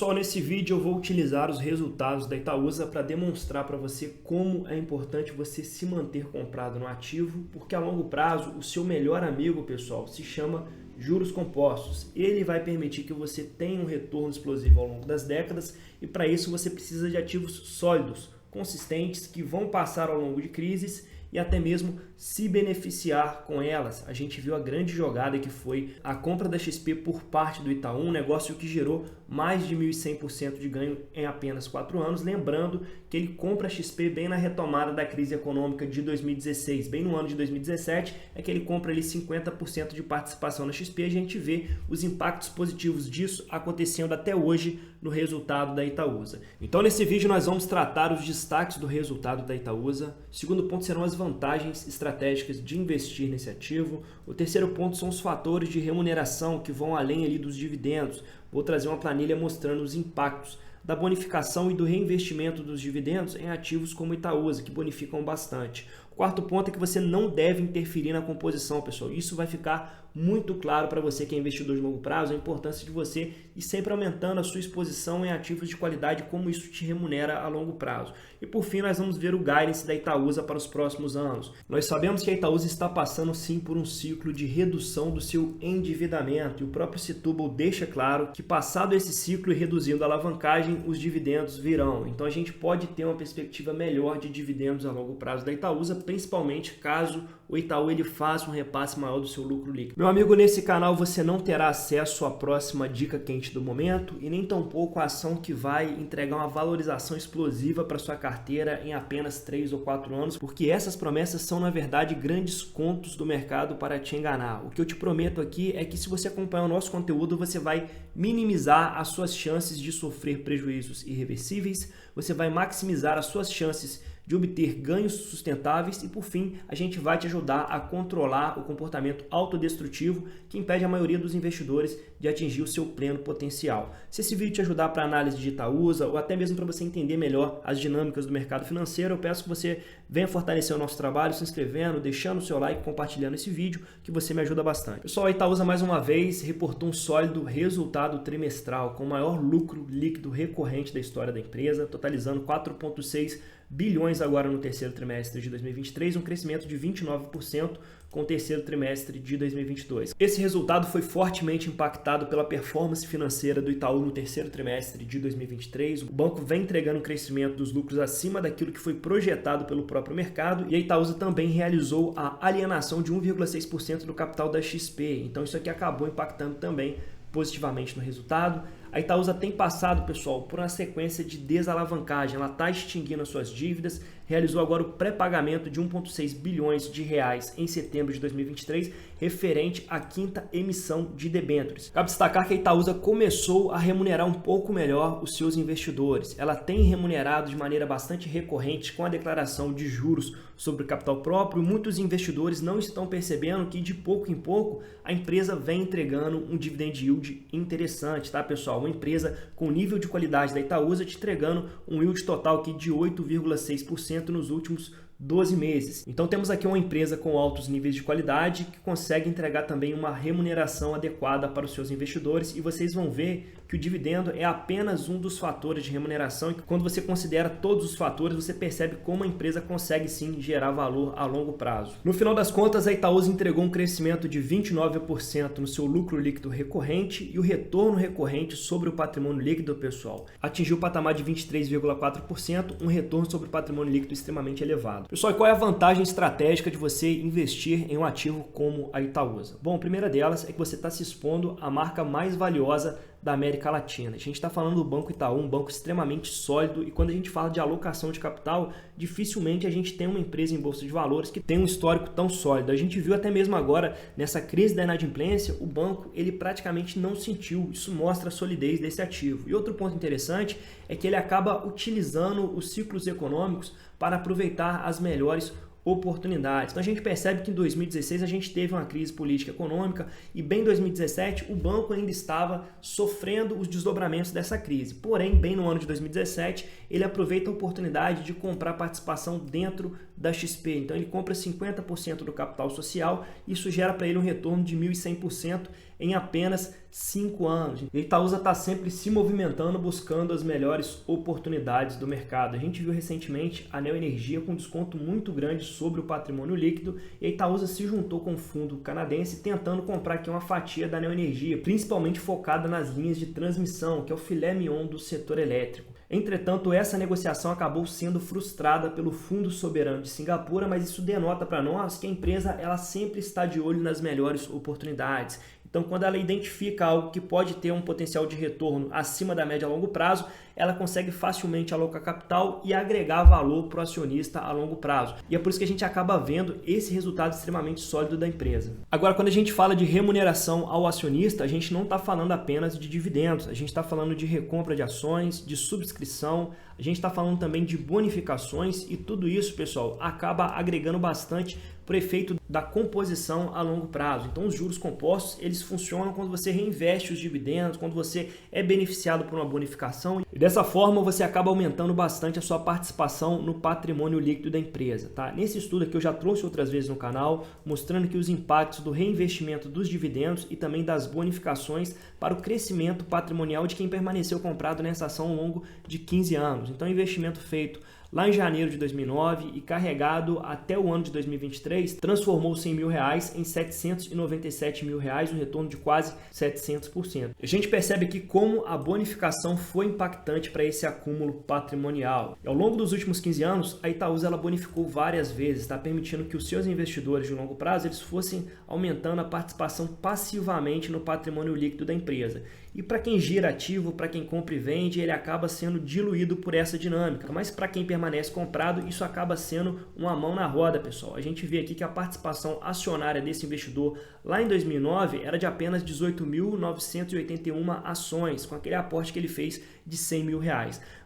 Pessoal, nesse vídeo eu vou utilizar os resultados da Itaúsa para demonstrar para você como é importante você se manter comprado no ativo, porque a longo prazo o seu melhor amigo, pessoal, se chama juros compostos. Ele vai permitir que você tenha um retorno explosivo ao longo das décadas e para isso você precisa de ativos sólidos, consistentes, que vão passar ao longo de crises e até mesmo se beneficiar com elas. A gente viu a grande jogada que foi a compra da XP por parte do Itaú, um negócio que gerou mais de 1.100% de ganho em apenas 4 anos. Lembrando que ele compra a XP bem na retomada da crise econômica de 2016, bem no ano de 2017, é que ele compra ali 50% de participação na XP. A gente vê os impactos positivos disso acontecendo até hoje no resultado da Itaúsa. Então nesse vídeo nós vamos tratar os destaques do resultado da Itaúsa. O segundo ponto serão as vantagens estratégicas de investir nesse ativo. O terceiro ponto são os fatores de remuneração que vão além ali dos dividendos. Vou trazer uma planilha mostrando os impactos da bonificação e do reinvestimento dos dividendos em ativos como Itaúsa, que bonificam bastante. O quarto ponto é que você não deve interferir na composição, pessoal. Isso vai ficar muito claro para você que é investidor de longo prazo, a importância de você ir sempre aumentando a sua exposição em ativos de qualidade, como isso te remunera a longo prazo. E por fim, nós vamos ver o guidance da Itaúsa para os próximos anos. Nós sabemos que a Itaúsa está passando sim por um ciclo de redução do seu endividamento e o próprio Setúbal deixa claro que passado esse ciclo e reduzindo a alavancagem, os dividendos virão. Então a gente pode ter uma perspectiva melhor de dividendos a longo prazo da Itaúsa, principalmente caso o Itaú ele faça um repasse maior do seu lucro líquido. Meu amigo, nesse canal você não terá acesso à próxima dica quente do momento e nem tampouco a ação que vai entregar uma valorização explosiva para sua carteira em apenas 3 ou 4 anos, porque essas promessas são na verdade grandes contos do mercado para te enganar. O que eu te prometo aqui é que se você acompanhar o nosso conteúdo, você vai minimizar as suas chances de sofrer prejuízos irreversíveis, você vai maximizar as suas chances de obter ganhos sustentáveis e, por fim, a gente vai te ajudar a controlar o comportamento autodestrutivo que impede a maioria dos investidores de atingir o seu pleno potencial. Se esse vídeo te ajudar para análise de Itaúsa ou até mesmo para você entender melhor as dinâmicas do mercado financeiro, eu peço que você venha fortalecer o nosso trabalho se inscrevendo, deixando o seu like, compartilhando esse vídeo, que você me ajuda bastante. Pessoal, a Itaúsa mais uma vez reportou um sólido resultado trimestral com o maior lucro líquido recorrente da história da empresa, totalizando 4,6 bilhões agora no terceiro trimestre de 2023, um crescimento de 29% com o terceiro trimestre de 2022. Esse resultado foi fortemente impactado pela performance financeira do Itaú no terceiro trimestre de 2023. O banco vem entregando um crescimento dos lucros acima daquilo que foi projetado pelo próprio mercado e a Itaúsa também realizou a alienação de 1,6% do capital da XP. Então isso aqui acabou impactando também positivamente no resultado. A Itaúsa tem passado, pessoal, por uma sequência de desalavancagem. Ela está extinguindo as suas dívidas, realizou agora o pré-pagamento de 1,6 bilhões de reais em setembro de 2023, referente à quinta emissão de debêntures. Cabe destacar que a Itaúsa começou a remunerar um pouco melhor os seus investidores. Ela tem remunerado de maneira bastante recorrente com a declaração de juros sobre o capital próprio. Muitos investidores não estão percebendo que de pouco em pouco a empresa vem entregando um dividend yield interessante, tá, pessoal? Uma empresa com nível de qualidade da Itaúsa te entregando um yield total aqui de 8,6% nos últimos 12 meses. Então temos aqui uma empresa com altos níveis de qualidade que consegue entregar também uma remuneração adequada para os seus investidores e vocês vão ver que o dividendo é apenas um dos fatores de remuneração e que quando você considera todos os fatores, você percebe como a empresa consegue sim gerar valor a longo prazo. No final das contas, a Itaúsa entregou um crescimento de 29% no seu lucro líquido recorrente e o retorno recorrente sobre o patrimônio líquido, pessoal, atingiu o patamar de 23,4%, um retorno sobre o patrimônio líquido extremamente elevado. Pessoal, e qual é a vantagem estratégica de você investir em um ativo como a Itaúsa? Bom, a primeira delas é que você está se expondo à marca mais valiosa da América Latina. A gente está falando do Banco Itaú, um banco extremamente sólido, e quando a gente fala de alocação de capital, dificilmente a gente tem uma empresa em bolsa de valores que tem um histórico tão sólido. A gente viu até mesmo agora, nessa crise da inadimplência, o banco ele praticamente não sentiu. Isso mostra a solidez desse ativo. E outro ponto interessante é que ele acaba utilizando os ciclos econômicos para aproveitar as melhores oportunidades. Então a gente percebe que em 2016 a gente teve uma crise política e econômica e bem em 2017 o banco ainda estava sofrendo os desdobramentos dessa crise. Porém, bem no ano de 2017, ele aproveita a oportunidade de comprar participação dentro da XP. Então ele compra 50% do capital social e isso gera para ele um retorno de 1.100% em apenas 5 anos. A Itaúsa está sempre se movimentando, buscando as melhores oportunidades do mercado. A gente viu recentemente a Neoenergia com desconto muito grande sobre o patrimônio líquido e a Itaúsa se juntou com o fundo canadense tentando comprar aqui uma fatia da Neoenergia, principalmente focada nas linhas de transmissão, que é o filé mignon do setor elétrico. Entretanto, essa negociação acabou sendo frustrada pelo Fundo Soberano de Singapura, mas isso denota para nós que a empresa ela sempre está de olho nas melhores oportunidades. Então, quando ela identifica algo que pode ter um potencial de retorno acima da média a longo prazo, ela consegue facilmente alocar capital e agregar valor para o acionista a longo prazo. E é por isso que a gente acaba vendo esse resultado extremamente sólido da empresa. Agora, quando a gente fala de remuneração ao acionista, a gente não está falando apenas de dividendos, a gente está falando de recompra de ações, de subscrição, a gente está falando também de bonificações e tudo isso, pessoal, acaba agregando bastante por efeito da composição a longo prazo. Então, os juros compostos, eles funcionam quando você reinveste os dividendos, quando você é beneficiado por uma bonificação. E dessa forma, você acaba aumentando bastante a sua participação no patrimônio líquido da empresa. Tá? Nesse estudo aqui, eu já trouxe outras vezes no canal, mostrando que os impactos do reinvestimento dos dividendos e também das bonificações para o crescimento patrimonial de quem permaneceu comprado nessa ação ao longo de 15 anos. Então, investimento feito lá em janeiro de 2009 e carregado até o ano de 2023, transformou R$100 mil em R$797 mil, um retorno de quase 700%. A gente percebe aqui como a bonificação foi impactante para esse acúmulo patrimonial. E ao longo dos últimos 15 anos, a Itaúsa ela bonificou várias vezes, permitindo que os seus investidores de longo prazo eles fossem aumentando a participação passivamente no patrimônio líquido da empresa. E para quem gira ativo, para quem compra e vende, ele acaba sendo diluído por essa dinâmica. Mas para quem permanece comprado, isso acaba sendo uma mão na roda, pessoal. A gente vê aqui que a participação acionária desse investidor lá em 2009 era de apenas 18.981 ações, com aquele aporte que ele fez de R$100 mil.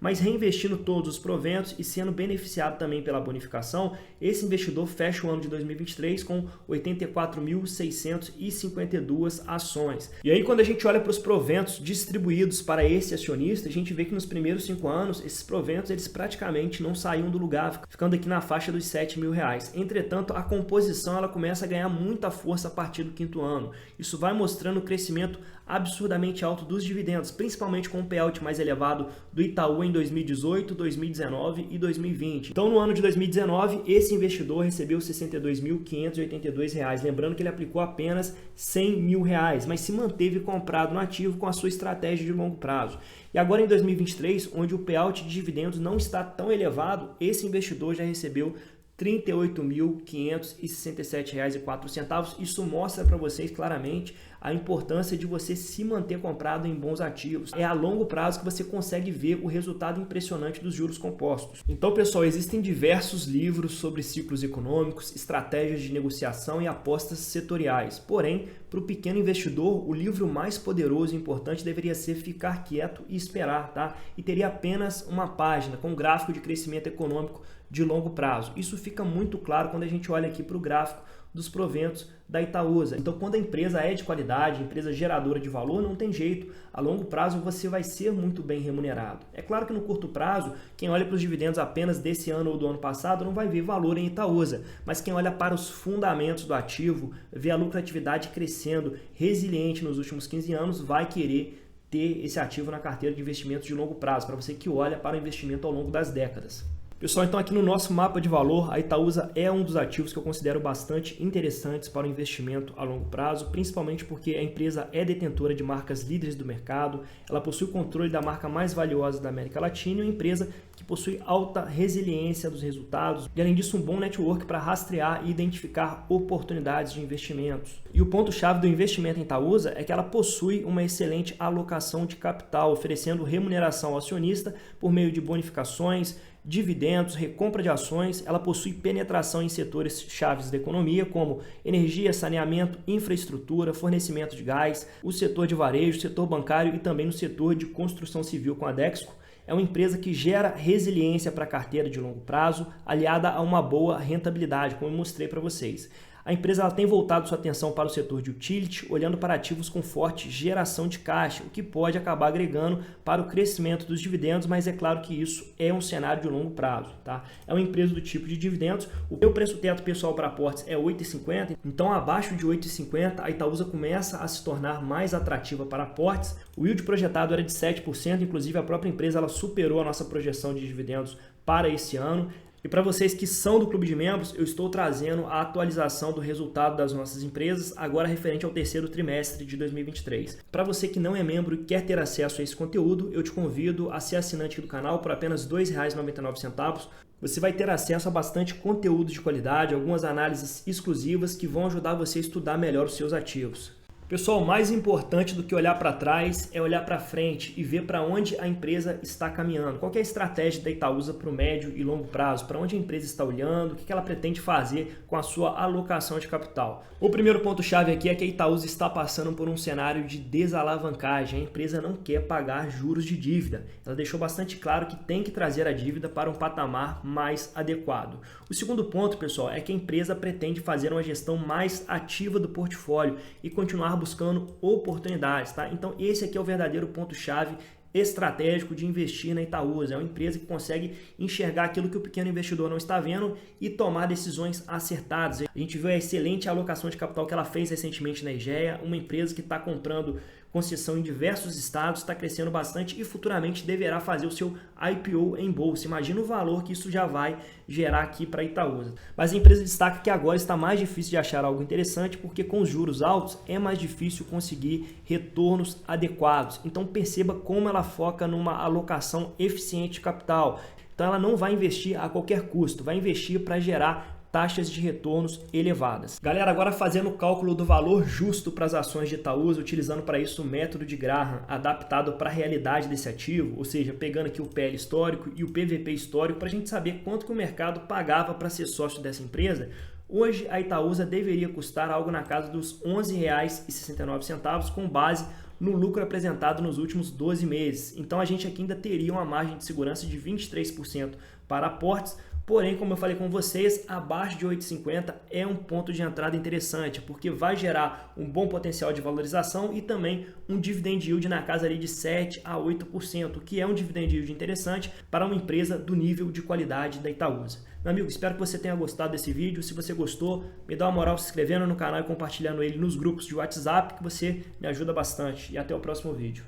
Mas reinvestindo todos os proventos e sendo beneficiado também pela bonificação, esse investidor fecha o ano de 2023 com 84.652 ações. E aí, quando a gente olha para os proventos distribuídos para esse acionista, a gente vê que nos primeiros 5 anos, esses proventos eles praticamente não saíam do lugar, ficando aqui na faixa dos R$7 mil. Entretanto, a composição ela começa a ganhar muita força a partir do 5º ano. Isso vai mostrando o crescimento absurdamente alto dos dividendos, principalmente com o payout mais elevado do Itaú em 2018, 2019 e 2020. Então, no ano de 2019, esse investidor recebeu R$ 62.582, lembrando que ele aplicou apenas R$100 mil, mas se manteve comprado no ativo com a sua estratégia de longo prazo. E agora em 2023, onde o payout de dividendos não está tão elevado, esse investidor já recebeu R$ 38.567,04. Isso mostra para vocês claramente a importância de você se manter comprado em bons ativos. É a longo prazo que você consegue ver o resultado impressionante dos juros compostos. Então, pessoal, existem diversos livros sobre ciclos econômicos, estratégias de negociação e apostas setoriais. Porém, para o pequeno investidor, o livro mais poderoso e importante deveria ser Ficar Quieto e Esperar, tá? E teria apenas uma página com gráfico de crescimento econômico de longo prazo. Isso fica muito claro quando a gente olha aqui para o gráfico dos proventos da Itaúsa. Então, quando a empresa é de qualidade, empresa geradora de valor, não tem jeito. A longo prazo você vai ser muito bem remunerado. É claro que no curto prazo, quem olha para os dividendos apenas desse ano ou do ano passado não vai ver valor em Itaúsa. Mas quem olha para os fundamentos do ativo, vê a lucratividade crescendo, resiliente nos últimos 15 anos, vai querer ter esse ativo na carteira de investimentos de longo prazo, para você que olha para o investimento ao longo das décadas. Pessoal, então aqui no nosso mapa de valor, a Itaúsa é um dos ativos que eu considero bastante interessantes para o investimento a longo prazo, principalmente porque a empresa é detentora de marcas líderes do mercado, ela possui o controle da marca mais valiosa da América Latina e uma empresa que possui alta resiliência dos resultados e, além disso, um bom network para rastrear e identificar oportunidades de investimentos. E o ponto-chave do investimento em Itaúsa é que ela possui uma excelente alocação de capital, oferecendo remuneração ao acionista por meio de bonificações, dividendos, recompra de ações. Ela possui penetração em setores chaves da economia, como energia, saneamento, infraestrutura, fornecimento de gás, o setor de varejo, setor bancário e também no setor de construção civil com a Dexco. É uma empresa que gera resiliência para a carteira de longo prazo, aliada a uma boa rentabilidade, como eu mostrei para vocês. A empresa ela tem voltado sua atenção para o setor de utility, olhando para ativos com forte geração de caixa, o que pode acabar agregando para o crescimento dos dividendos, mas é claro que isso é um cenário de longo prazo. Tá? É uma empresa do tipo de dividendos. O meu preço teto pessoal para aportes é 8,50, então abaixo de 8,50 a Itaúsa começa a se tornar mais atrativa para aportes. O yield projetado era de 7%, inclusive a própria empresa ela superou a nossa projeção de dividendos para esse ano. E para vocês que são do clube de membros, eu estou trazendo a atualização do resultado das nossas empresas, agora referente ao terceiro trimestre de 2023. Para você que não é membro e quer ter acesso a esse conteúdo, eu te convido a ser assinante do canal por apenas R$ 2,99. Você vai ter acesso a bastante conteúdo de qualidade, algumas análises exclusivas que vão ajudar você a estudar melhor os seus ativos. Pessoal, mais importante do que olhar para trás é olhar para frente e ver para onde a empresa está caminhando. Qual é a estratégia da Itaúsa para o médio e longo prazo? Para onde a empresa está olhando? O que ela pretende fazer com a sua alocação de capital? O primeiro ponto-chave aqui é que a Itaúsa está passando por um cenário de desalavancagem. A empresa não quer pagar juros de dívida. Ela deixou bastante claro que tem que trazer a dívida para um patamar mais adequado. O segundo ponto, pessoal, é que a empresa pretende fazer uma gestão mais ativa do portfólio e continuar buscando oportunidades, tá? Então esse aqui é o verdadeiro ponto-chave estratégico de investir na Itaúsa. É uma empresa que consegue enxergar aquilo que o pequeno investidor não está vendo e tomar decisões acertadas. A gente viu a excelente alocação de capital que ela fez recentemente na Egea, uma empresa que está comprando concessão em diversos estados, está crescendo bastante e futuramente deverá fazer o seu IPO em bolsa. Imagina o valor que isso já vai gerar aqui para a Itaúsa. Mas a empresa destaca que agora está mais difícil de achar algo interessante porque com os juros altos é mais difícil conseguir retornos adequados. Então perceba como ela foca numa alocação eficiente de capital. Então ela não vai investir a qualquer custo, vai investir para gerar taxas de retornos elevadas. Galera, agora fazendo o cálculo do valor justo para as ações de Itaúsa, utilizando para isso o método de Graham, adaptado para a realidade desse ativo, ou seja, pegando aqui o PL histórico e o PVP histórico, para a gente saber quanto que o mercado pagava para ser sócio dessa empresa. Hoje a Itaúsa deveria custar algo na casa dos R$ 11,69 com base no lucro apresentado nos últimos 12 meses. Então a gente aqui ainda teria uma margem de segurança de 23% para aportes. Porém, como eu falei com vocês, abaixo de 8,50 é um ponto de entrada interessante, porque vai gerar um bom potencial de valorização e também um dividend yield na casa ali de 7 a 8%, que é um dividend yield interessante para uma empresa do nível de qualidade da Itaúsa. Meu amigo, espero que você tenha gostado desse vídeo. Se você gostou, me dá uma moral se inscrevendo no canal e compartilhando ele nos grupos de WhatsApp, que você me ajuda bastante. E até o próximo vídeo.